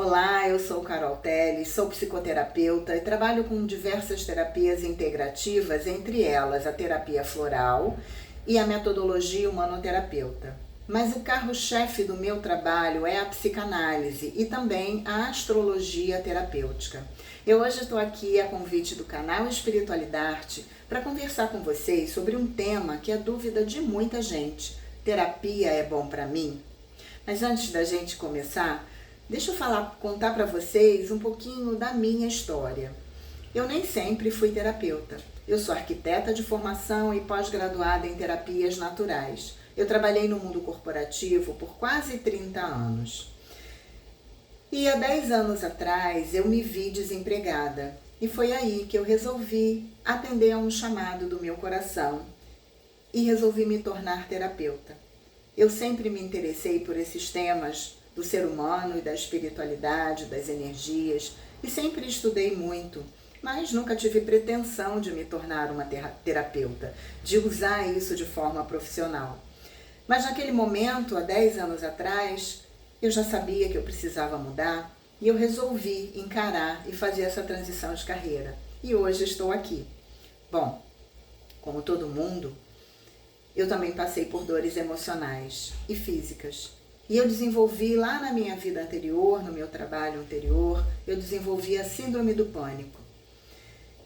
Olá, eu sou Carol Telles, sou psicoterapeuta e trabalho com diversas terapias integrativas, entre elas a terapia floral e a metodologia humanoterapeuta. Mas o carro-chefe do meu trabalho é a psicanálise e também a astrologia terapêutica. Eu hoje estou aqui a convite do canal Espiritualidade para conversar com vocês sobre um tema que é dúvida de muita gente. Terapia é bom para mim? Mas antes da gente começar, deixa eu contar para vocês um pouquinho da minha história. Eu nem sempre fui terapeuta. Eu sou arquiteta de formação e pós-graduada em terapias naturais. Eu trabalhei no mundo corporativo por quase 30 anos. E há 10 anos atrás eu me vi desempregada. E foi aí que eu resolvi atender a um chamado do meu coração e resolvi me tornar terapeuta. Eu sempre me interessei por esses temas do ser humano e da espiritualidade, das energias, e sempre estudei muito, mas nunca tive pretensão de me tornar uma terapeuta, de usar isso de forma profissional. Mas naquele momento, há 10 anos atrás, eu já sabia que eu precisava mudar e eu resolvi encarar e fazer essa transição de carreira. E hoje estou aqui. Bom, como todo mundo, eu também passei por dores emocionais e físicas. E eu desenvolvi lá na minha vida anterior, no meu trabalho anterior, eu desenvolvi a síndrome do pânico.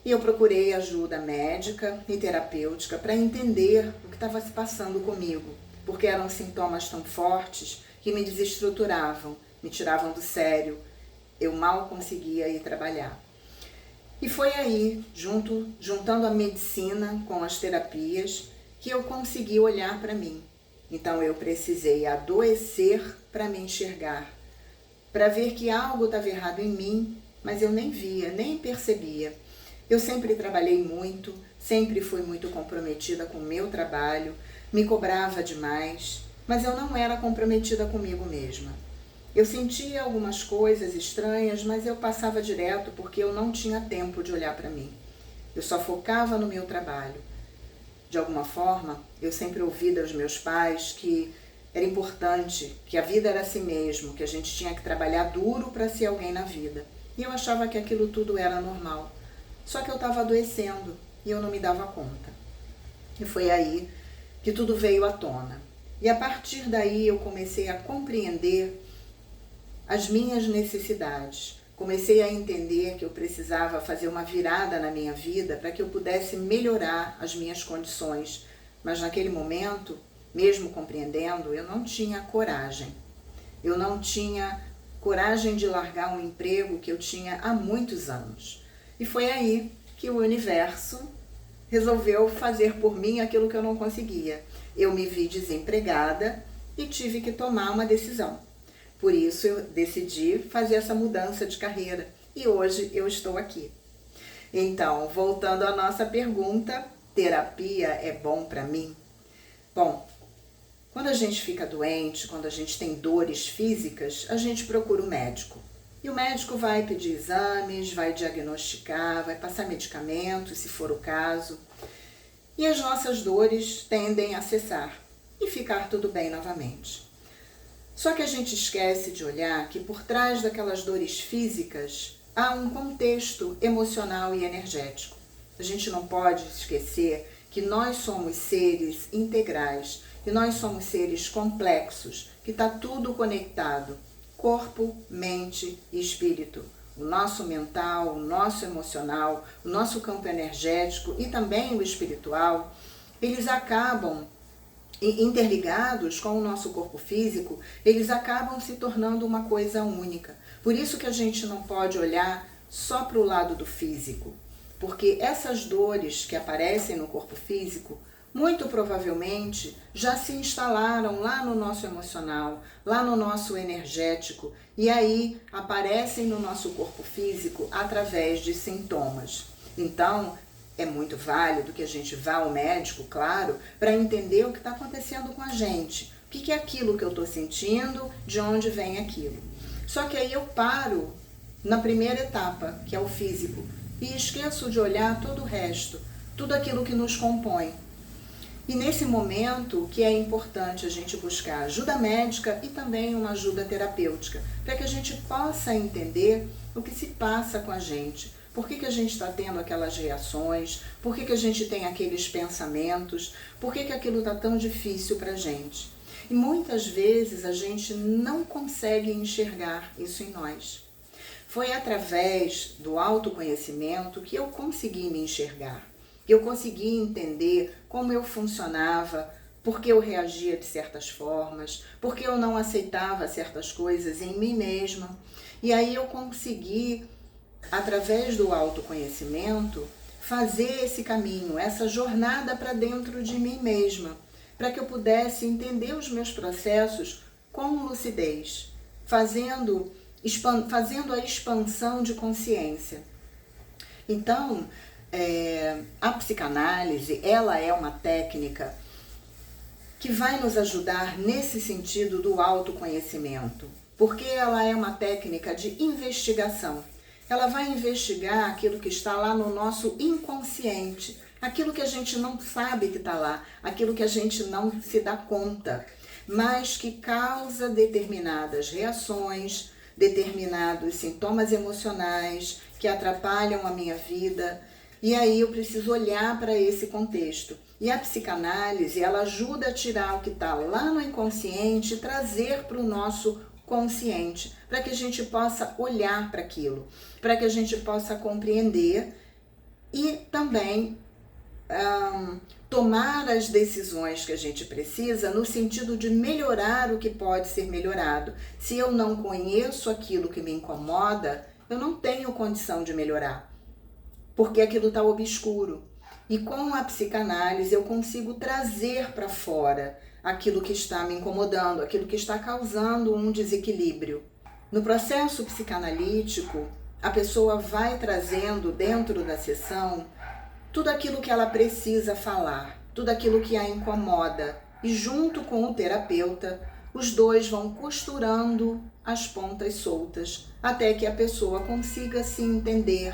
E eu procurei ajuda médica e terapêutica para entender o que estava se passando comigo, porque eram sintomas tão fortes que me desestruturavam, me tiravam do sério, eu mal conseguia ir trabalhar. E foi aí, juntando a medicina com as terapias, que eu consegui olhar para mim. Então eu precisei adoecer para me enxergar, para ver que algo estava errado em mim, mas eu nem via, nem percebia. Eu sempre trabalhei muito, sempre fui muito comprometida com o meu trabalho, me cobrava demais, mas eu não era comprometida comigo mesma. Eu sentia algumas coisas estranhas, mas eu passava direto porque eu não tinha tempo de olhar para mim. Eu só focava no meu trabalho. De alguma forma, eu sempre ouvi dos meus pais que era importante, que a vida era assim mesmo, que a gente tinha que trabalhar duro para ser alguém na vida. E eu achava que aquilo tudo era normal. Só que eu estava adoecendo e eu não me dava conta. E foi aí que tudo veio à tona. E a partir daí eu comecei a compreender as minhas necessidades. Comecei a entender que eu precisava fazer uma virada na minha vida para que eu pudesse melhorar as minhas condições. Mas naquele momento, mesmo compreendendo, eu não tinha coragem. Eu não tinha coragem de largar um emprego que eu tinha há muitos anos. E foi aí que o universo resolveu fazer por mim aquilo que eu não conseguia. Eu me vi desempregada e tive que tomar uma decisão. Por isso eu decidi fazer essa mudança de carreira e hoje eu estou aqui. Então, voltando à nossa pergunta, terapia é bom para mim? Bom, quando a gente fica doente, quando a gente tem dores físicas, a gente procura o médico. E o médico vai pedir exames, vai diagnosticar, vai passar medicamentos, se for o caso. E as nossas dores tendem a cessar e ficar tudo bem novamente. Só que a gente esquece de olhar que por trás daquelas dores físicas há um contexto emocional e energético. A gente não pode esquecer que nós somos seres integrais e nós somos seres complexos, que está tudo conectado. Corpo, mente e espírito. O nosso mental, o nosso emocional, o nosso campo energético e também o espiritual, eles acabam interligados com o nosso corpo físico, eles acabam se tornando uma coisa única. Por isso que a gente não pode olhar só para o lado do físico, porque essas dores que aparecem no corpo físico, muito provavelmente já se instalaram lá no nosso emocional, lá no nosso energético, e aí aparecem no nosso corpo físico através de sintomas. Então, é muito válido que a gente vá ao médico, claro, para entender o que está acontecendo com a gente. O que é aquilo que eu estou sentindo, de onde vem aquilo. Só que aí eu paro na primeira etapa, que é o físico, e esqueço de olhar todo o resto, tudo aquilo que nos compõe. E nesse momento que é importante a gente buscar ajuda médica e também uma ajuda terapêutica, para que a gente possa entender o que se passa com a gente. Por que a gente está tendo aquelas reações? Por que a gente tem aqueles pensamentos? Por que aquilo está tão difícil para a gente? E muitas vezes a gente não consegue enxergar isso em nós. Foi através do autoconhecimento que eu consegui me enxergar. Eu consegui entender como eu funcionava, por que eu reagia de certas formas, por que eu não aceitava certas coisas em mim mesma. E aí eu consegui, através do autoconhecimento, fazer esse caminho, essa jornada para dentro de mim mesma, para que eu pudesse entender os meus processos com lucidez, fazendo a expansão de consciência. Então, a psicanálise, ela é uma técnica que vai nos ajudar nesse sentido do autoconhecimento, porque ela é uma técnica de investigação. Ela vai investigar aquilo que está lá no nosso inconsciente, aquilo que a gente não sabe que está lá, aquilo que a gente não se dá conta, mas que causa determinadas reações, determinados sintomas emocionais que atrapalham a minha vida. E aí eu preciso olhar para esse contexto. E a psicanálise, ela ajuda a tirar o que está lá no inconsciente e trazer para o nosso consciente, para que a gente possa olhar para aquilo, para que a gente possa compreender e também tomar as decisões que a gente precisa no sentido de melhorar o que pode ser melhorado. Se eu não conheço aquilo que me incomoda, eu não tenho condição de melhorar, porque aquilo está obscuro. E com a psicanálise eu consigo trazer para fora aquilo que está me incomodando, aquilo que está causando um desequilíbrio. No processo psicanalítico, a pessoa vai trazendo dentro da sessão tudo aquilo que ela precisa falar, tudo aquilo que a incomoda. E junto com o terapeuta, os dois vão costurando as pontas soltas, até que a pessoa consiga se entender,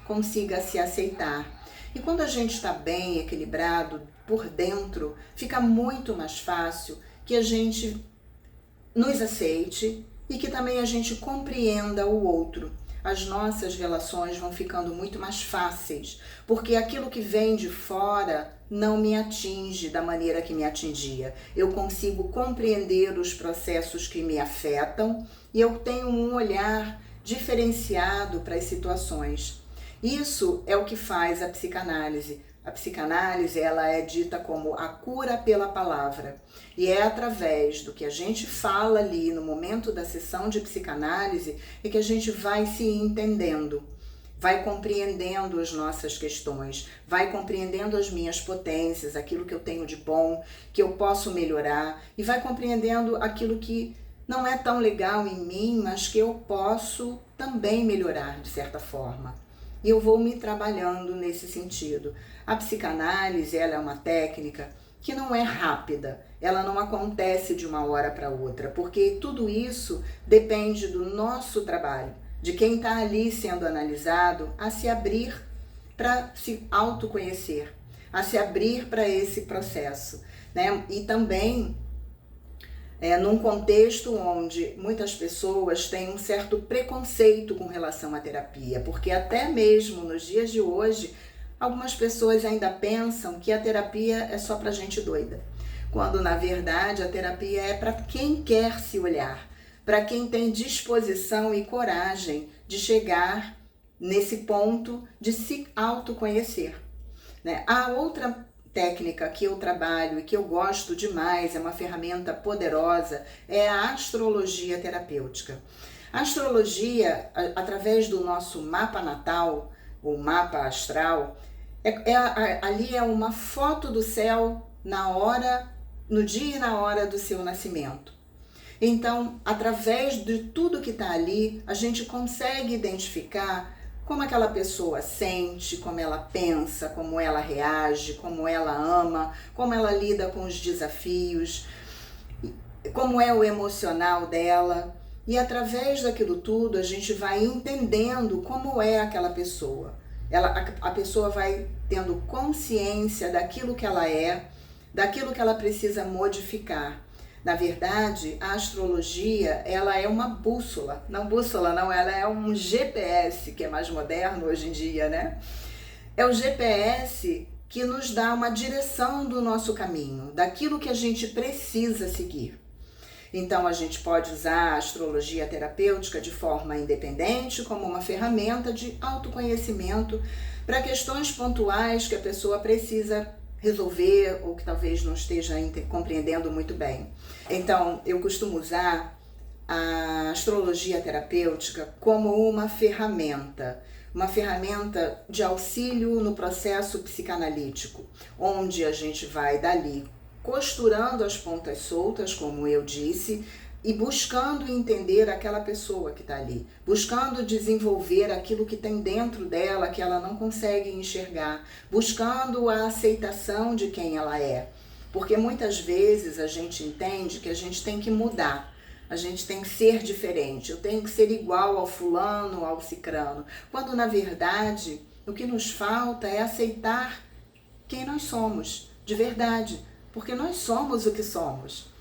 consiga se aceitar. E quando a gente está bem equilibrado por dentro, fica muito mais fácil que a gente nos aceite e que também a gente compreenda o outro. As nossas relações vão ficando muito mais fáceis, porque aquilo que vem de fora não me atinge da maneira que me atingia. Eu consigo compreender os processos que me afetam e eu tenho um olhar diferenciado para as situações. Isso é o que faz a psicanálise. A psicanálise, ela é dita como a cura pela palavra. E é através do que a gente fala ali no momento da sessão de psicanálise é que a gente vai se entendendo, vai compreendendo as nossas questões, vai compreendendo as minhas potências, aquilo que eu tenho de bom, que eu posso melhorar, e vai compreendendo aquilo que não é tão legal em mim, mas que eu posso também melhorar de certa forma. E eu vou me trabalhando nesse sentido. A psicanálise, ela é uma técnica que não é rápida, ela não acontece de uma hora para outra, porque tudo isso depende do nosso trabalho, de quem está ali sendo analisado, a se abrir para se autoconhecer, a se abrir para esse processo, né? E também num contexto onde muitas pessoas têm um certo preconceito com relação à terapia, porque até mesmo nos dias de hoje, algumas pessoas ainda pensam que a terapia é só para gente doida, quando na verdade a terapia é para quem quer se olhar, para quem tem disposição e coragem de chegar nesse ponto de se autoconhecer, né? A outra técnica que eu trabalho e que eu gosto demais, é uma ferramenta poderosa, é a astrologia terapêutica. A astrologia, através do nosso mapa natal, o mapa astral, ali é uma foto do céu no dia e na hora do seu nascimento. Então, através de tudo que está ali, a gente consegue identificar como aquela pessoa sente, como ela pensa, como ela reage, como ela ama, como ela lida com os desafios, como é o emocional dela. E através daquilo tudo a gente vai entendendo como é aquela pessoa. A pessoa vai tendo consciência daquilo que ela é, daquilo que ela precisa modificar. Na verdade, a astrologia, ela é uma bússola. Não bússola, não, ela é um GPS, que é mais moderno hoje em dia, né? É o GPS que nos dá uma direção do nosso caminho, daquilo que a gente precisa seguir. Então, a gente pode usar a astrologia terapêutica de forma independente, como uma ferramenta de autoconhecimento para questões pontuais que a pessoa precisa resolver ou que talvez não esteja compreendendo muito bem. Então, eu costumo usar a astrologia terapêutica como uma ferramenta de auxílio no processo psicanalítico, onde a gente vai dali costurando as pontas soltas, como eu disse, e buscando entender aquela pessoa que está ali, buscando desenvolver aquilo que tem dentro dela que ela não consegue enxergar, buscando a aceitação de quem ela é. Porque muitas vezes a gente entende que a gente tem que mudar, a gente tem que ser diferente, eu tenho que ser igual ao fulano, ao cicrano, quando na verdade o que nos falta é aceitar quem nós somos, de verdade, porque nós somos o que somos.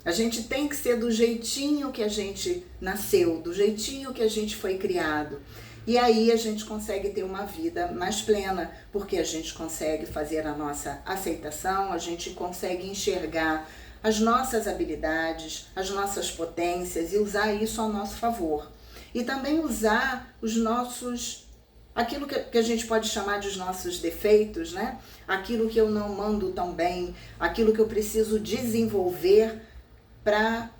A gente tem que ser do jeitinho que a gente nasceu, do jeitinho que a gente foi criado. E aí a gente consegue ter uma vida mais plena, porque a gente consegue fazer a nossa aceitação, a gente consegue enxergar as nossas habilidades, as nossas potências e usar isso ao nosso favor. E também usar os nossos, aquilo que a gente pode chamar de os nossos defeitos, né? Aquilo que eu não mando tão bem, aquilo que eu preciso desenvolver para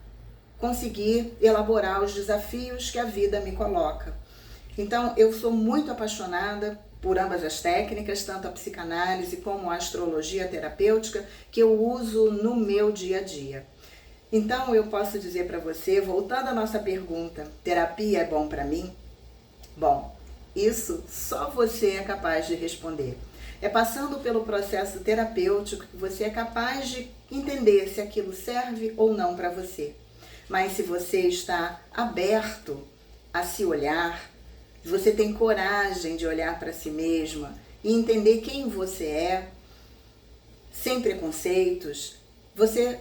conseguir elaborar os desafios que a vida me coloca. Então, eu sou muito apaixonada por ambas as técnicas, tanto a psicanálise como a astrologia terapêutica, que eu uso no meu dia a dia. Então, eu posso dizer para você, voltando à nossa pergunta, terapia é bom para mim? Bom, isso só você é capaz de responder. É passando pelo processo terapêutico que você é capaz de entender se aquilo serve ou não para você. Mas se você está aberto a se olhar, se você tem coragem de olhar para si mesma e entender quem você é, sem preconceitos, você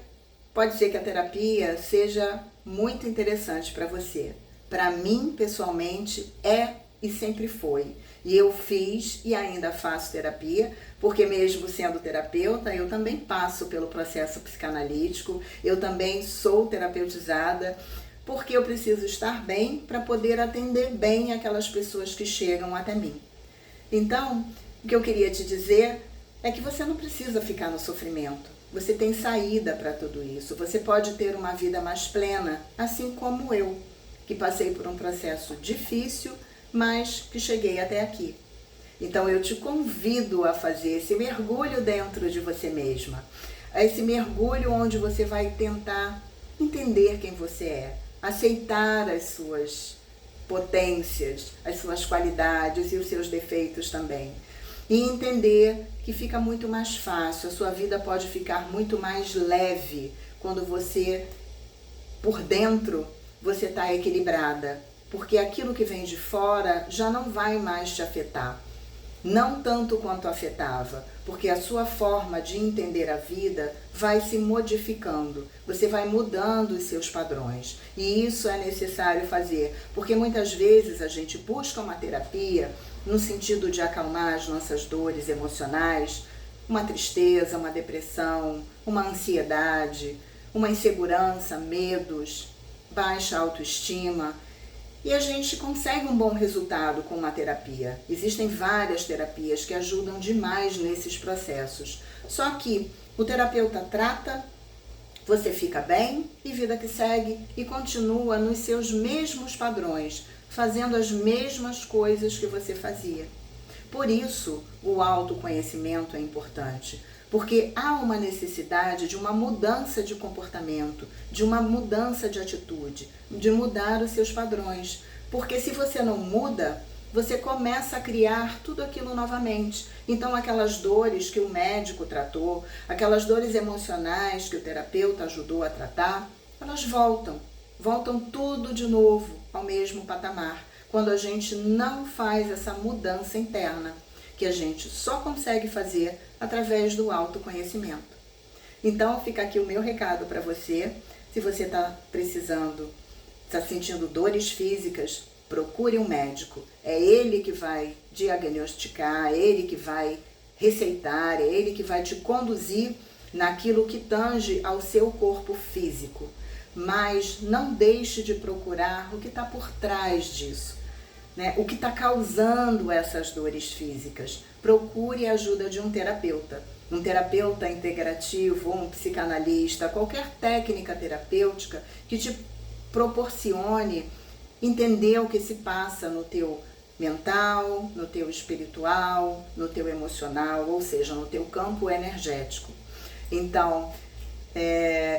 pode ser que a terapia seja muito interessante para você. Para mim, pessoalmente, é e sempre foi. E eu fiz e ainda faço terapia, porque mesmo sendo terapeuta, eu também passo pelo processo psicanalítico, eu também sou terapeutizada, porque eu preciso estar bem para poder atender bem aquelas pessoas que chegam até mim. Então, o que eu queria te dizer é que você não precisa ficar no sofrimento. Você tem saída para tudo isso. Você pode ter uma vida mais plena, assim como eu, que passei por um processo difícil, mas que cheguei até aqui. Então eu te convido a fazer esse mergulho dentro de você mesma. Esse mergulho onde você vai tentar entender quem você é, aceitar as suas potências, as suas qualidades e os seus defeitos também. E entender que fica muito mais fácil, a sua vida pode ficar muito mais leve quando você, por dentro, você está equilibrada. Porque aquilo que vem de fora já não vai mais te afetar. Não tanto quanto afetava, porque a sua forma de entender a vida vai se modificando, você vai mudando os seus padrões. E isso é necessário fazer, porque muitas vezes a gente busca uma terapia no sentido de acalmar as nossas dores emocionais, uma tristeza, uma depressão, uma ansiedade, uma insegurança, medos, baixa autoestima. E a gente consegue um bom resultado com uma terapia. Existem várias terapias que ajudam demais nesses processos. Só que o terapeuta trata, você fica bem e vida que segue e continua nos seus mesmos padrões, fazendo as mesmas coisas que você fazia. Por isso, o autoconhecimento é importante, porque há uma necessidade de uma mudança de comportamento, de uma mudança de atitude, de mudar os seus padrões. Porque se você não muda, você começa a criar tudo aquilo novamente. Então aquelas dores que o médico tratou, aquelas dores emocionais que o terapeuta ajudou a tratar, elas voltam tudo de novo ao mesmo patamar, quando a gente não faz essa mudança interna, que a gente só consegue fazer através do autoconhecimento. Então fica aqui o meu recado para você. Se você está precisando, está sentindo dores físicas, procure um médico. É ele que vai diagnosticar, é ele que vai receitar, é ele que vai te conduzir naquilo que tange ao seu corpo físico. Mas não deixe de procurar o que está por trás disso, né? O que está causando essas dores físicas. Procure a ajuda de um terapeuta integrativo, um psicanalista, qualquer técnica terapêutica que te proporcione entender o que se passa no teu mental, no teu espiritual, no teu emocional, ou seja, no teu campo energético. Então,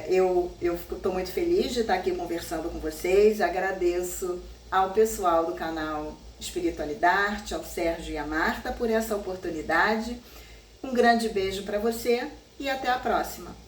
eu estou muito feliz de estar aqui conversando com vocês. Agradeço ao pessoal do canal Espiritualidade, ao Sérgio e à Marta por essa oportunidade. Um grande beijo para você e até a próxima!